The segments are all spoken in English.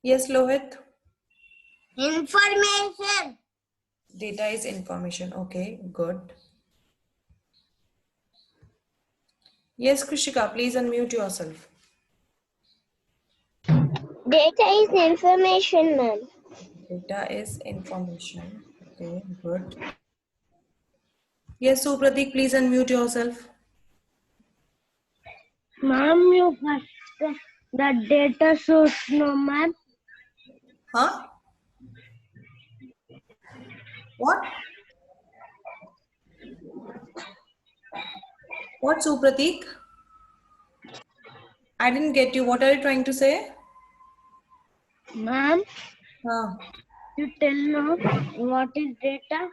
Yes, Lohit. Information. Data is information. Okay, good. Yes, Krishika, please unmute yourself. Data is information, ma'am. Data is information. Okay, good. Yes, Supratik, please unmute yourself. Ma'am, you first the data source, no, ma'am. Huh? What? What, Supratik? I didn't get you. What are you trying to say? Ma'am, Huh. you tell no what is data?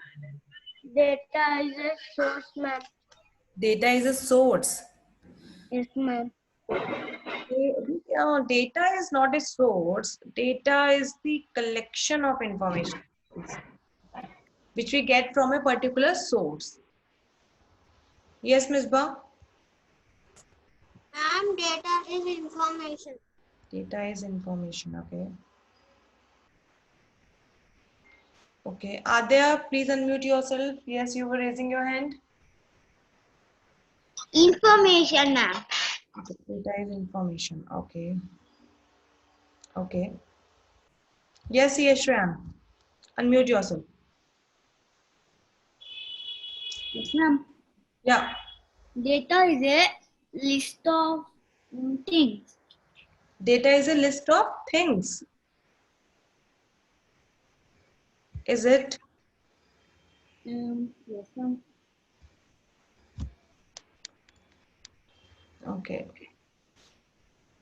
Data is a source, ma'am. Data is a source. Yes, ma'am. Data is not a source. Data is the collection of information which we get from a particular source. Yes, Misbah? Ma'am, data is information. Data is information. Okay. Okay. Adya, please unmute yourself. Yes, you were raising your hand. Information, ma'am. Data is information. Okay. Okay. Yes, Yeshram. Unmute yourself. Yes, ma'am. Yeah. Data is a list of things. Data is a list of things. Is it? Yes, ma'am. Okay.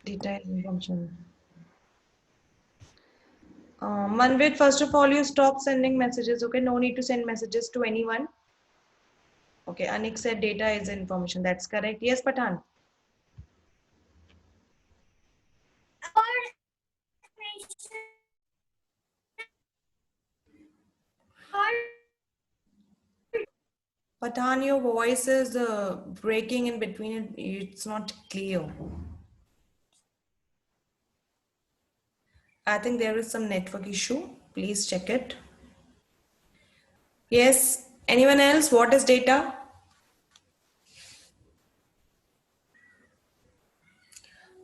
Data is information. Manvit, first of all, you stop sending messages. Okay, no need to send messages to anyone. Okay, Anik said data is information. That's correct. Yes, Pathan. Pathan, your voice is breaking in between. It's not clear. I think there is some network issue. Please check it. Yes. Anyone else? What is data?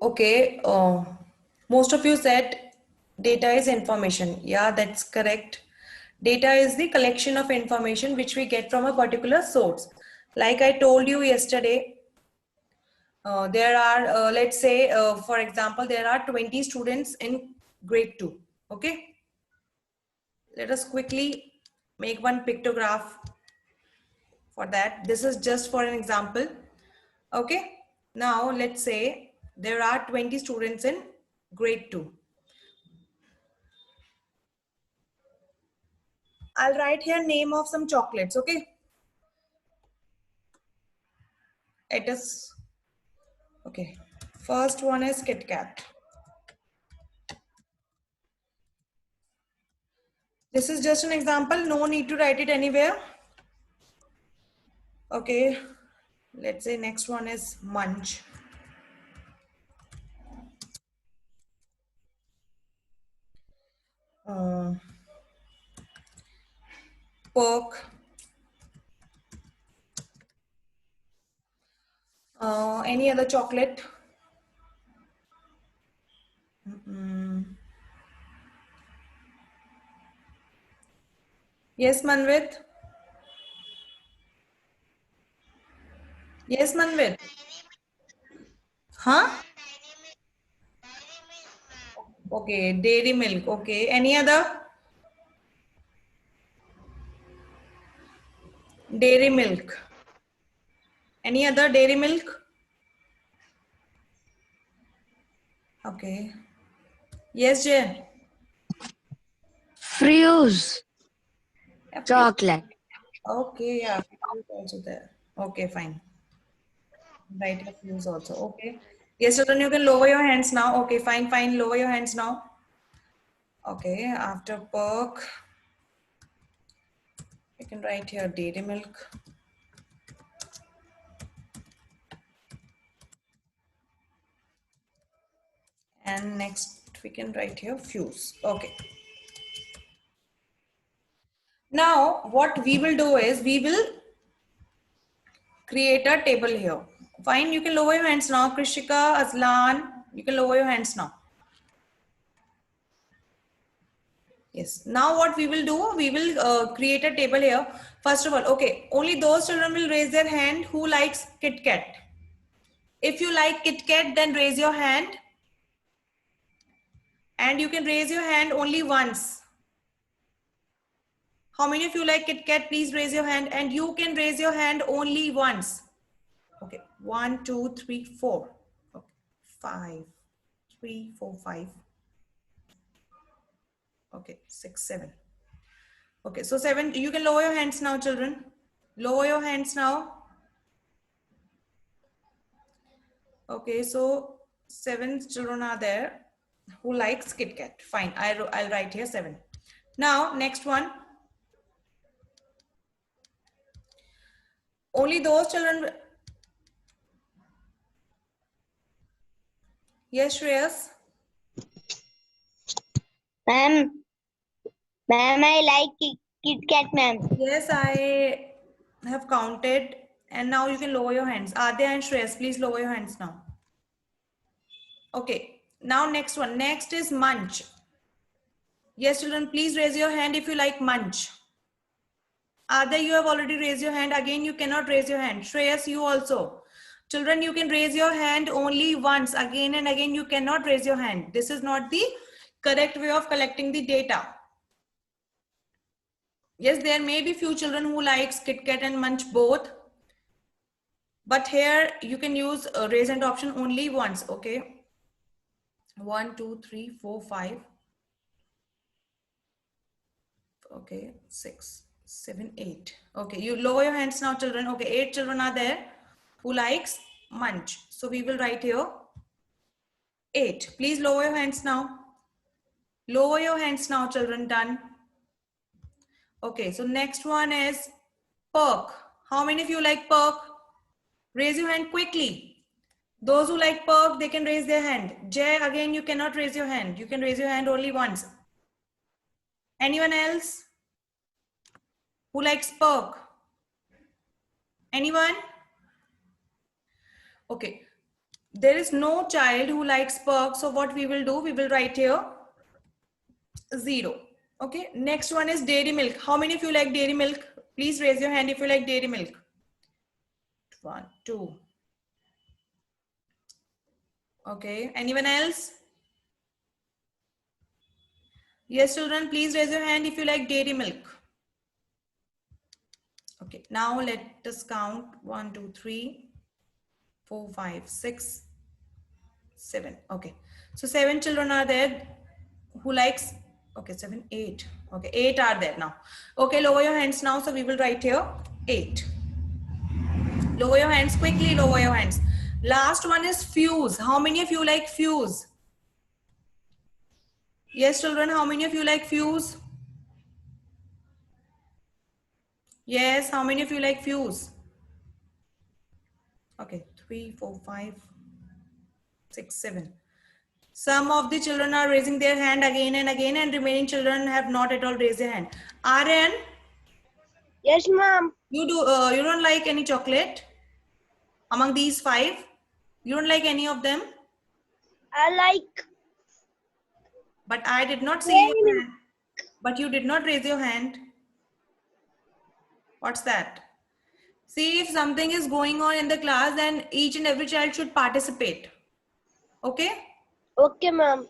Okay. Most of you said data is information. Yeah, that's correct. Data is the collection of information which we get from a particular source. Like I told you yesterday, there are, let's say, for example, there are 20 students in grade 2. Okay. Let us quickly make one pictograph for that. This is just for an example. Okay. Now, let's say there are 20 students in grade 2. I'll write here name of some chocolates. Okay. It is, okay. First one is Kit Kat. This is just an example. No need to write it anywhere. Okay. Let's say next one is Munch. Perk. Any other chocolate? Yes, Manvit. Yes, Manvit. Huh? Okay, dairy milk. Okay. Any other? Dairy milk. Any other dairy milk? Okay. Yes, Jay. Fuse Yeah, chocolate. okay, yeah, fuse also there. Okay, fine. Right, your fuse also. Okay. Yes, children, you can lower your hands now. Okay, fine, fine. Lower your hands now. Okay, after perk, you can write here dairy milk. And next we can write here fuse. Okay. Now what we will do is we will create a table here. Fine, you can lower your hands now. Krishika, Aslan, you can lower your hands now. Yes. Now what we will do, we will create a table here. First of all, okay, only those children will raise their hand who likes Kit Kat. If you like Kit Kat, then raise your hand. And you can raise your hand only once. How many of you like Kit Kat? Please raise your hand. And you can raise your hand only once. Okay, 1, 2, 3, 4. Okay, 5, 3, 4, 5. Okay, 6, 7. Okay, so 7, you can lower your hands now, children. Lower your hands now. Okay, so 7 children are there who likes Kit Kat. Fine, I'll write here 7. Now, next one. Only those children. Yes, Shreyas. Ma'am, I like Kit Kat, ma'am. Yes, I have counted. And now you can lower your hands. Adya and Shreyas, please lower your hands now. Okay, now next one. Next is munch. Yes, children, please raise your hand if you like munch. Adya, you have already raised your hand. Again, you cannot raise your hand. Shreyas, you also. Children, you can raise your hand only once. Again and again, you cannot raise your hand. This is not the correct way of collecting the data. Yes, there may be few children who likes Kit Kat and munch both. But here you can use raise hand option only once. Okay. 1, 2, 3, 4, 5. Okay, 6, 7, 8. Okay, you lower your hands now, children. Okay, 8 children are there who likes munch. So we will write here 8. Please lower your hands now. Lower your hands now, children. Done. Okay, so next one is perk. How many of you like perk? Raise your hand quickly. Those who like perk, they can raise their hand. Jay, again, you cannot raise your hand. You can raise your hand only once. Anyone else who likes perk? Anyone? Okay. There is no child who likes perk. So what we will do, we will write here 0. Okay. Next one is dairy milk. How many of you like dairy milk? Please raise your hand if you like dairy milk. 1, 2. Okay. Anyone else? Yes, children, please raise your hand if you like dairy milk. Okay. Now let us count 1, 2, 3, 4, 5, 6, 7. Okay. So 7 children are there who likes, okay, 7, 8. Okay, 8 are there now. Okay, lower your hands now. So we will write here 8. Lower your hands quickly, lower your hands. Last one is fuse. How many of you like fuse? Yes, children, how many of you like fuse? Yes, how many of you like fuse? Okay, 3, 4, 5, 6, 7. Some of the children are raising their hand again and again, and remaining children have not at all raised their hand. Aryan? Yes, ma'am. You don't like any chocolate among these 5? You don't like any of them? I like. But I did not see your hand. But you did not raise your hand. What's that? See, if something is going on in the class, then each and every child should participate. Okay? Okay, ma'am.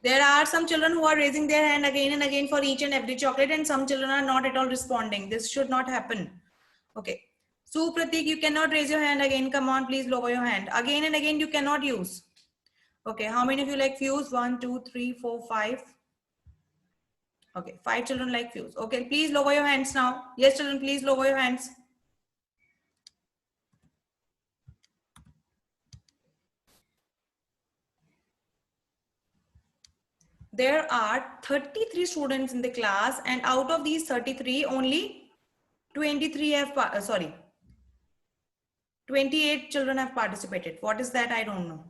There are some children who are raising their hand again and again for each and every chocolate, and some children are not at all responding. This should not happen. Okay. Supratik, you cannot raise your hand again. Come on, please lower your hand. Again and again, you cannot use. Okay. How many of you like fuse? 1, 2, 3, 4, 5. Okay. 5 children like fuse. Okay. Please lower your hands now. Yes, children, please lower your hands. There are 33 students in the class, and out of these 33, only 23 have, 28 children have participated. What is that? I don't know.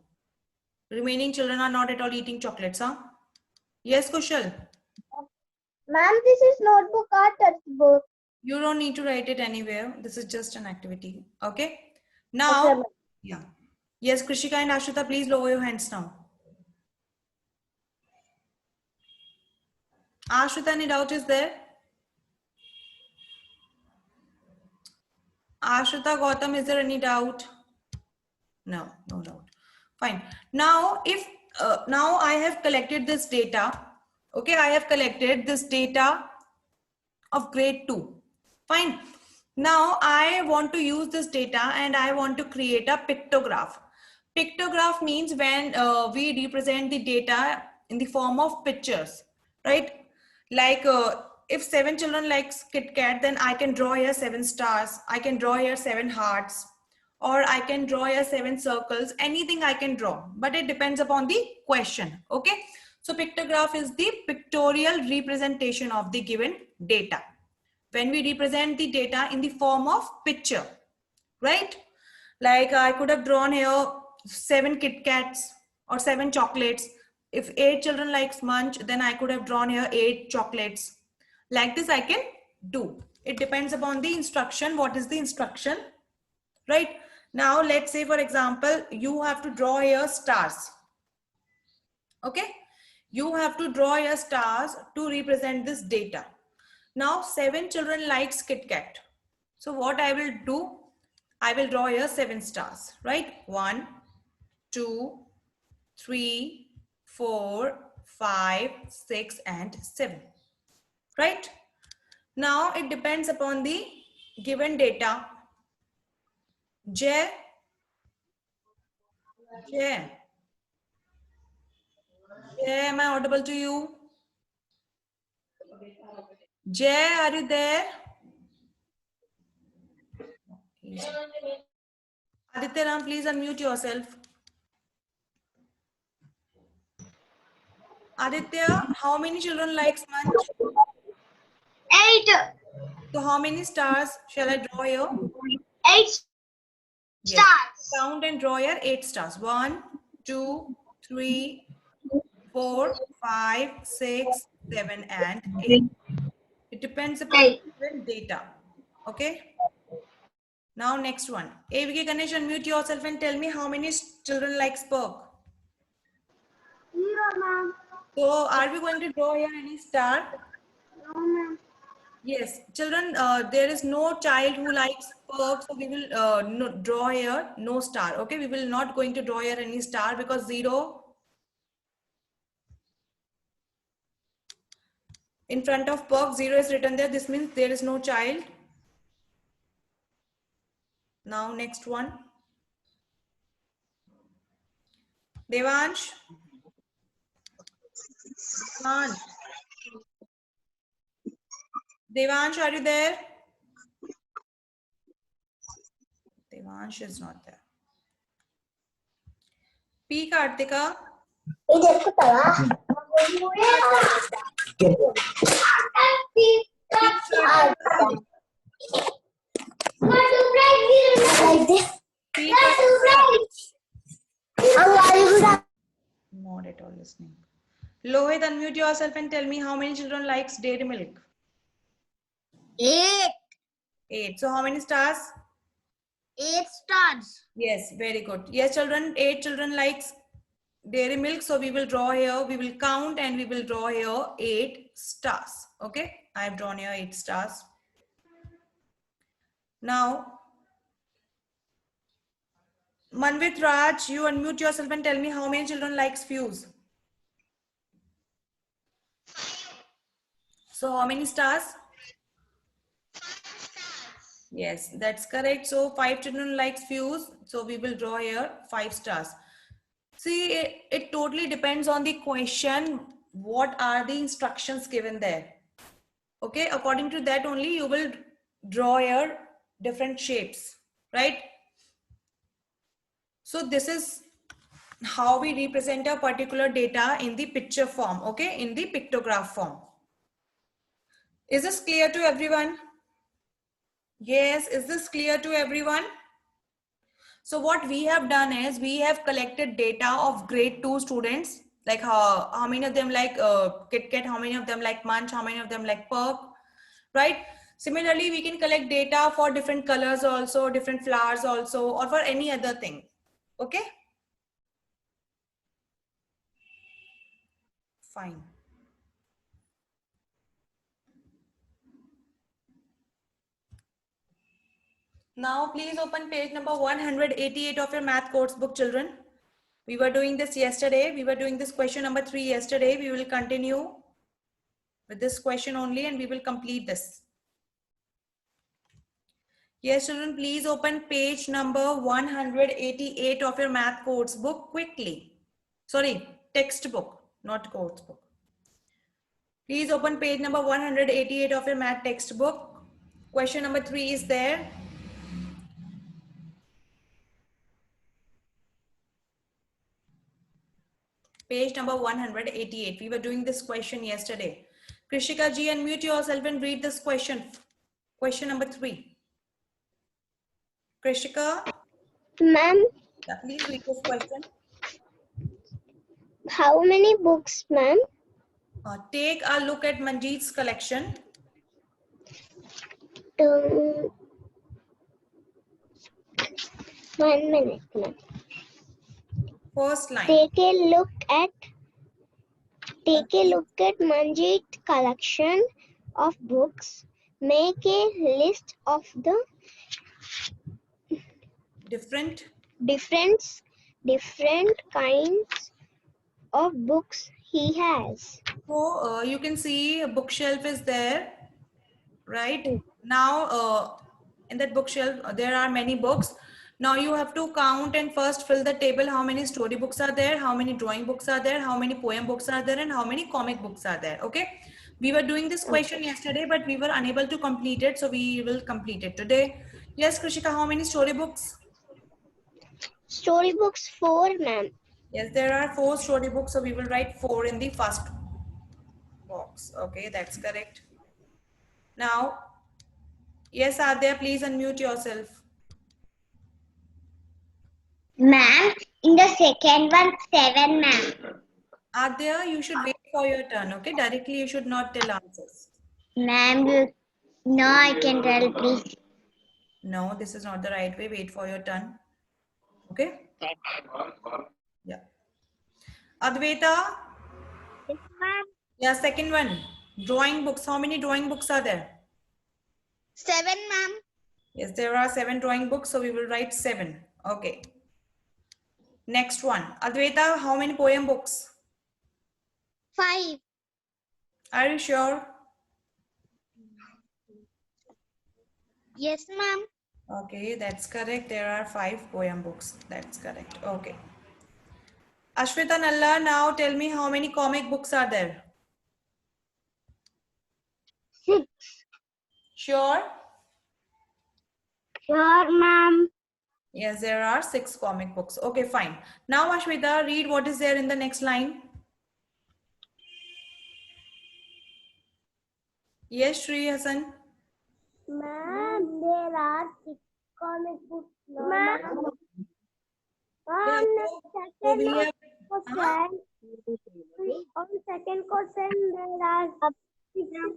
Remaining children are not at all eating chocolates, huh? Yes, Kushal. Ma'am, this is notebook or textbook? You don't need to write it anywhere. This is just an activity. Okay. Okay, Now, ma'am. yeah. Yes, Krishika and Ashrita, please lower your hands now. Ashrita, any doubt is there? Ashrita, Gautam, is there any doubt? No, no doubt. Fine. Now, if now I have collected this data. Okay, I have collected this data of grade 2. Fine. Now I want to use this data and I want to create a pictograph. Pictograph means when we represent the data in the form of pictures, right? Like if 7 children likes Kit Kat, then I can draw here 7 stars. I can draw here 7 hearts, or I can draw here 7 circles. Anything I can draw, but it depends upon the question. Okay. So pictograph is the pictorial representation of the given data. When we represent the data in the form of picture, right? Like I could have drawn here 7 Kit Kats or 7 chocolates. If 8 children likes munch, then I could have drawn here 8 chocolates. Like this I can do. It depends upon the instruction. What is the instruction, right? Now let's say, for example, you have to draw here stars. Okay, you have to draw your stars to represent this data. Now 7 children likes Kit Kat. So what I will do, I will draw here 7 stars, right? 1, 2, 3, 4, 5, 6 and 7, right? Now it depends upon the given data. Jay, am I audible to you? Jay, are you there? Aditya Ram, please unmute yourself. Aditya, how many children likes munch? 8. So how many stars shall I draw here? 8 Yes. stars. Count and draw here 8 stars. 1, 2, 3, 4, 5, 6, 7 and 8. It depends upon the data. Okay. Now next one. AVK Ganesh, unmute yourself and tell me how many children like Spurk. 0, ma'am. So are we going to draw here any star? No, ma'am. Yes, children, there is no child who likes Spurk, so we will no, draw here no star. Okay, we will not going to draw here any star because 0 in front of Perk, 0 is written there. This means there is no child. Now next one. Devansh. Devansh, are you there? Devansh is not there. P. Kartika. P. Not at all listening. Lohit, unmute yourself and tell me how many children likes dairy milk? 8. 8. So how many stars? 8 stars. Yes, very good. Yes, children, 8 children likes dairy milk. So we will draw here, we will count and we will draw here 8 stars. Okay, I have drawn here 8 stars. Now, Manvit Raj, you unmute yourself and tell me how many children likes fuse? So how many stars? Yes, that's correct. So 5 children likes fuse. So we will draw here 5 stars. See, it totally depends on the question. What are the instructions given there? Okay, according to that only you will draw here different shapes, right? So this is how we represent a particular data in the picture form, okay, in the pictograph form. Is this clear to everyone? Yes, is this clear to everyone? So what we have done is we have collected data of grade 2 students, like how many of them like Kit Kat, how many of them like Munch, how many of them like Perk, right? Similarly, we can collect data for different colors also, different flowers also, or for any other thing. Okay? Fine. Now please open page number 188 of your math course book, children. We were doing this yesterday. We were doing this question number 3 yesterday. We will continue with this question only and we will complete this. Yes, children, please open page number 188 of your math course book quickly. Sorry, textbook, not course book. Please open page number 188 of your math textbook. Question number 3 is there. Page number 188. We were doing this question yesterday. Krishika ji, unmute yourself and read this question. Question number 3. Krishika? Ma'am, Yeah, please read this question. how many books, ma'am? Take a look at Manjeet's collection. 1 minute, ma'am. First line. Take a look at Manjeet's collection of books. Make a list of the Different. different kinds of books he has. So you can see a bookshelf is there, right? Now in that bookshelf there are many books. Now you have to count and first fill the table. How many story books are there? How many drawing books are there? How many poem books are there? And how many comic books are there? Okay. We were doing this question yesterday, but we were unable to complete it. So we will complete it today. Yes, Krishika, how many story books? Storybooks 4, ma'am. Yes, there are 4 story books. So we will write 4 in the first box. Okay, that's correct. Now, yes, Adya, please unmute yourself. Ma'am, in the second one, 7, ma'am. Adya, you should wait for your turn, okay? Directly, you should not tell answers. Ma'am, no, I can tell, please. No, this is not the right way. Wait for your turn. Okay? Yeah. Advaita? Yes, ma'am. Yeah, second one. Drawing books. How many drawing books are there? 7, ma'am. Yes, there are 7 drawing books. So we will write 7. Okay. Next one. Advaita, how many poem books? 5. Are you sure? Yes, ma'am. Okay, that's correct. There are 5 poem books. That's correct. Okay. Ashwita Nalla, now tell me how many comic books are there? 6. Sure? Sure, ma'am. Yes, there are 6 comic books. Okay, fine. Now, Ashwita, read what is there in the next line. Yes, Shri Hassan. Ma'am, there are 6 comic books. Ma'am, Yeah, so we have, on second question, there are table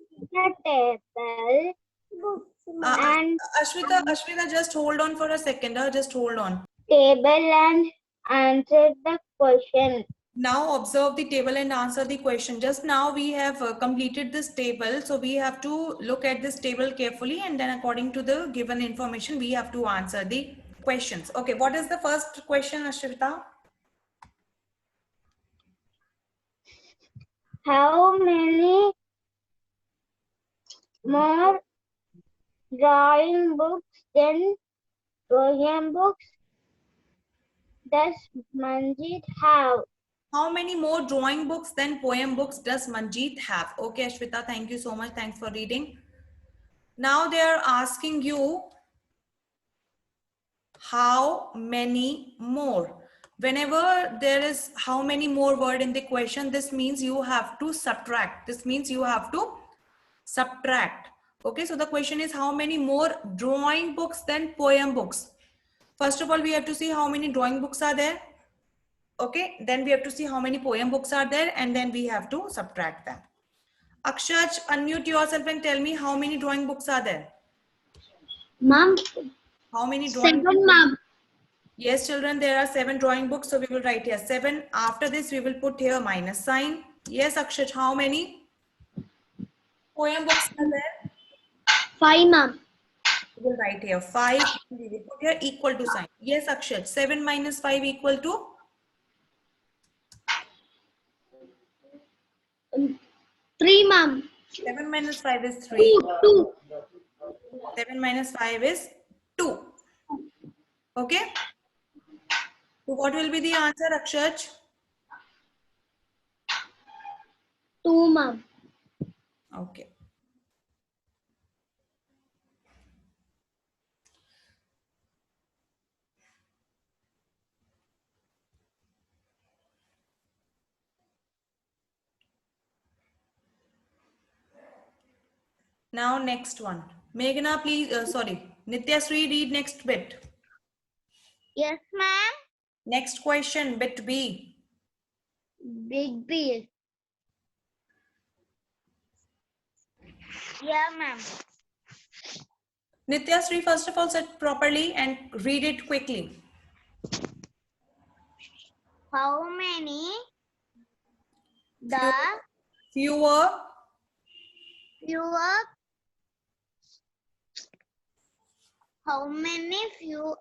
books and Ashwita, just hold on for a second. Just hold on. table and answer the question. Now observe the table and answer the question. Just now we have completed this table. So we have to look at this table carefully and then according to the given information, we have to answer the questions. Okay, what is the first question, Ashwita? How many more drawing books than poem books does Manjeet have? How many more drawing books than poem books does Manjeet have? Okay, Ashwita, thank you so much. Thanks for reading. Now they are asking you how many more. Whenever there is how many more word in the question, this means you have to subtract. This means you have to subtract. Okay, so the question is how many more drawing books than poem books? First of all, we have to see how many drawing books are there. Okay, then we have to see how many poem books are there, and then we have to subtract them. Akshaj, unmute yourself and tell me how many drawing books are there. Ma'am, How many drawing 7, ma'am. Yes, children, there are 7 drawing books. So we will write here 7. After this, we will put here minus sign. Yes, Akshaj, how many poem books are there? 5, ma'am. We will write here 5. We will put here equal to sign. Yes, Akshaj, 7 minus 5 equal to? 3, ma'am. 7 minus 5 is 3. 2. 7 minus 5 is 2. Okay? So what will be the answer, Akshaj? 2, ma'am. Okay. Now next one. Meghna, please, Nitya Sri, read next bit. Yes, ma'am. Next question, bit B. Big B. Yeah, ma'am. Nitya Sri, first of all, sit properly and read it quickly. How many the Fewer fewer how many fewer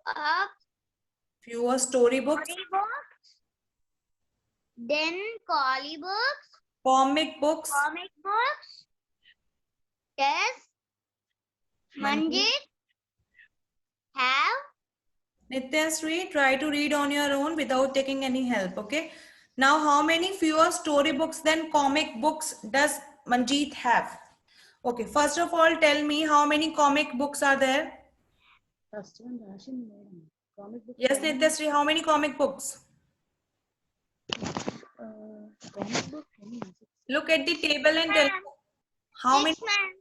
storybooks, storybooks, then collie books, comic books, comic books, does Manjit have? Nitya Sri, try to read on your own without taking any help, okay? Now, how many fewer storybooks than comic books does Manjeet have? Okay, first of all, tell me how many comic books are there? First one, Rashin madam. Comic book. Yes, Nitya Sri, how many comic books? Comic book. Look at the table and tell me how many? 6, ma'am.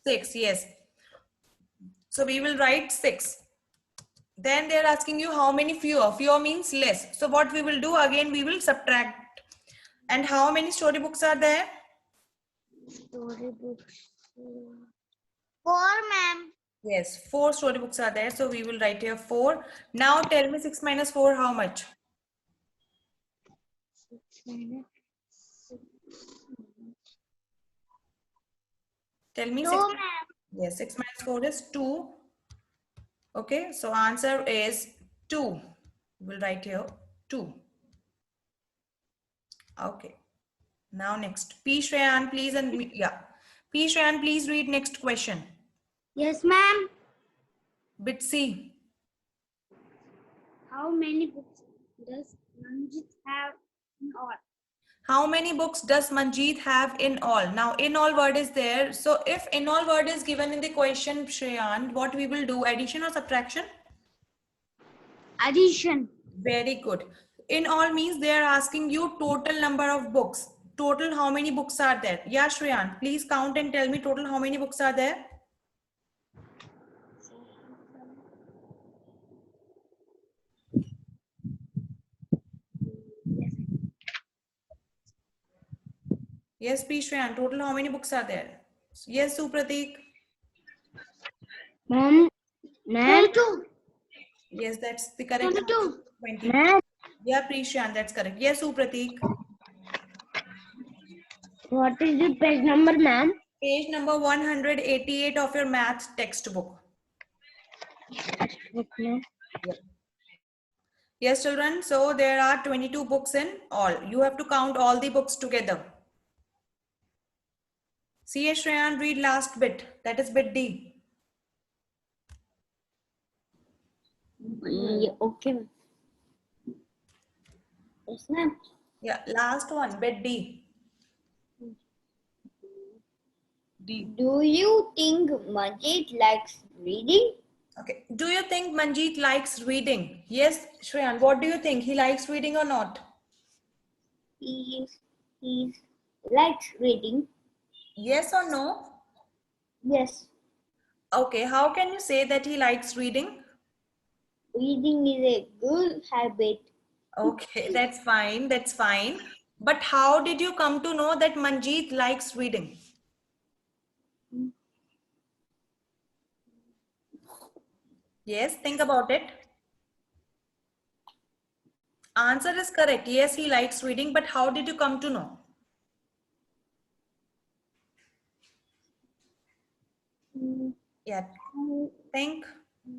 6, yes. So we will write 6. Then they're asking you how many fewer. Fewer means less. So what we will do again, we will subtract. And how many storybooks are there? Storybooks. 4, ma'am. Yes, 4 storybooks are there. So we will write here 4. Now tell me 6 minus 4, how much? 6 minus 6. Tell me 2, 6. ma'am. Yes, 6 minus 4 is 2. Okay, so answer is 2. We'll write here 2. Okay. Now next. P. Shreyan, please, and yeah. P. Shreyan, please read next question. Yes, ma'am. Bit C. How many books does Manjit have in all? How many books does Manjeet have in all? Now, in all word is there. So, if in all word is given in the question, Shreyan, what we will do? Addition or subtraction? Addition. Very good. In all means they are asking you total number of books. Total how many books are there? Yeah, Shreyan, please count and tell me total how many books are there? Yes, please, Shreyan, total how many books are there? Yes, Supratik. Ma'am. 22. Yes, that's the correct 22. answer. 20. Ma'am. Yeah, please, Shreyan, that's correct. Yes, Supratik. What is the page number, ma'am? Page number 188 of your math textbook. Okay. Yes, children. So there are 22 books in all. You have to count all the books together. See, Shreyan, read last bit. That is bit D. Yeah, okay. Yes, ma'am. Yeah, last one, bit D. D. Do you think Manjit likes reading? Okay. Do you think Manjeet likes reading? Yes, Shreyan. What do you think? He likes reading or not? He likes reading. Yes or no? Yes. Okay. How can you say that he likes reading? reading is a good habit. Okay, that's fine. That's fine. But how did you come to know that Manjeet likes reading? Yes, think about it. Answer is correct. Yes, he likes reading, but how did you come to know? Yeah, think.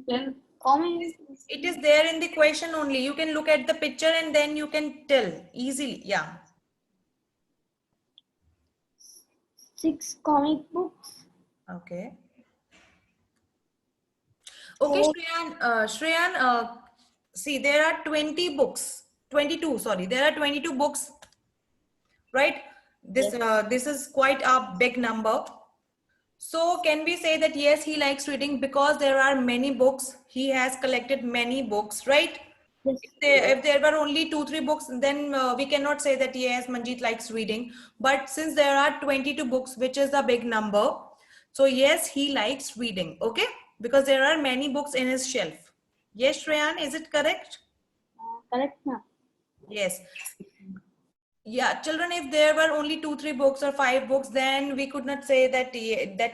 Then comment. It is there in the question only. You can look at the picture and then you can tell easily. Yeah. 6 comic books. Okay. Okay, Shreyan, see, there are 20 books, 22, sorry, there are 22 books, right? This is quite a big number. So can we say that yes, he likes reading because there are many books. He has collected many books, right? Yes. If there were only 2-3 books, then we cannot say that yes, Manjeet likes reading. But since there are 22 books, which is a big number, so yes, he likes reading, okay? Because there are many books in his shelf. Yes, Shreyan, is it correct? Correct, ma'am. Yes. Yeah, children, if there were only 2-3 books or 5 books, then we could not say that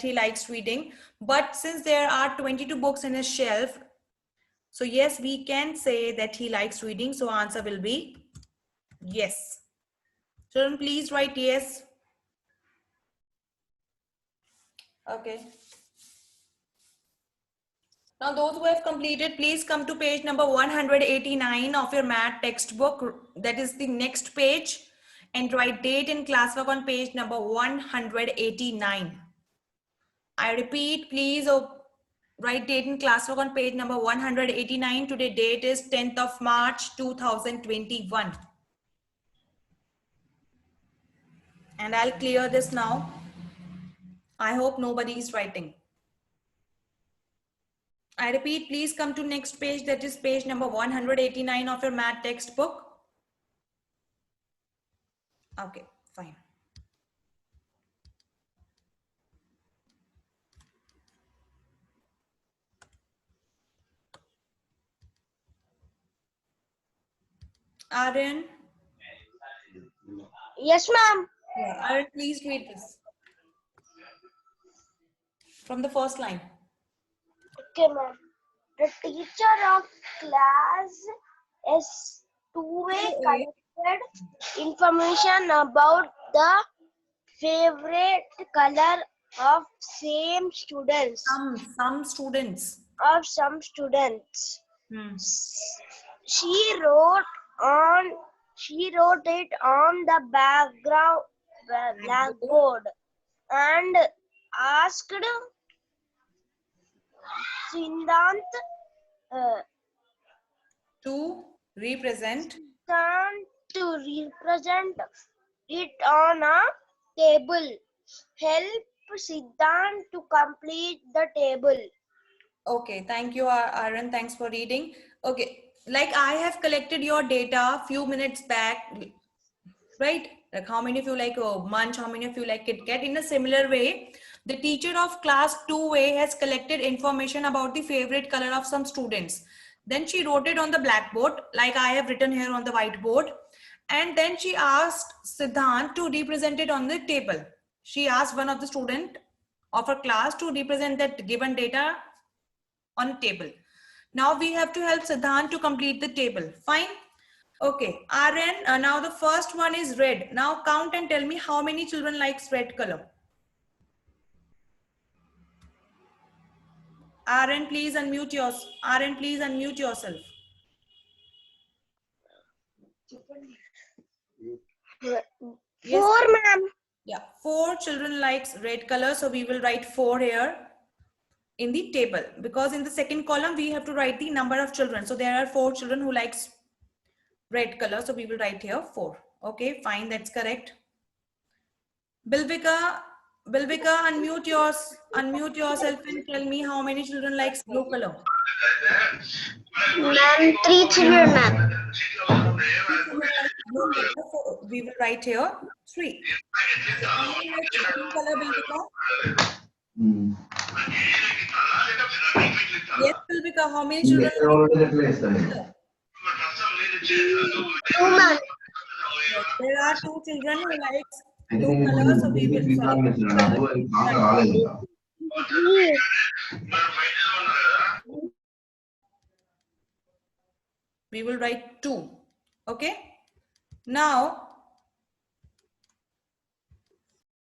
he likes reading. But since there are 22 books in his shelf, so yes, we can say that he likes reading. So answer will be yes. Children, please write yes. Okay. Now those who have completed, please come to page number 189 of your math textbook. That is the next page, and write date and classwork on page number 189. I repeat, please write date and classwork on page number 189. Today date is 10th of March 2021. And I'll clear this now. I hope nobody is writing. I repeat, please come to next page, that is page number 189 of your math textbook. Okay, fine. Aryan? Yes, ma'am. Yeah, Aryan, please read this. From the first line. Okay, ma'am. The teacher of class is two-way collected information about the favorite color of same students Some students. of some students. Hmm. She wrote it on the blackboard and asked Sindant To represent. to represent it on a table. Help Siddhant to complete the table. Okay, thank you, Aaron. Thanks for reading. Okay, like I have collected your data a few minutes back, right? Like how many of you like Munch, how many of you like Kit Kat? In a similar way, the teacher of class 2A has collected information about the favorite color of some students. Then she wrote it on the blackboard, like I have written here on the whiteboard. And then she asked Siddhant to represent it on the table. She asked one of the student of her class to represent that given data on a table. Now we have to help Siddhant to complete the table. Fine. Okay, Aryan, now the first one is red. Now count and tell me how many children likes red color. Aryan, please unmute yourself. Aryan, please unmute yourself. Yes. 4, ma'am. Yeah, 4 children likes red color. So we will write 4 here in the table, because in the second column we have to write the number of children. So there are 4 children who likes red color. So we will write here 4. Okay, fine. That's correct. Bilvika, unmute yourself and tell me how many children likes blue color. Ma'am, 3 children, ma'am. So we will write here 3. How many likes blue color, Bilvika? Yes, Kalpika, how many children are there? 2 months. Yes, there are 2 children who likes 2 colors, so we will, sorry, 2 colors. We will write 2. Okay. Now,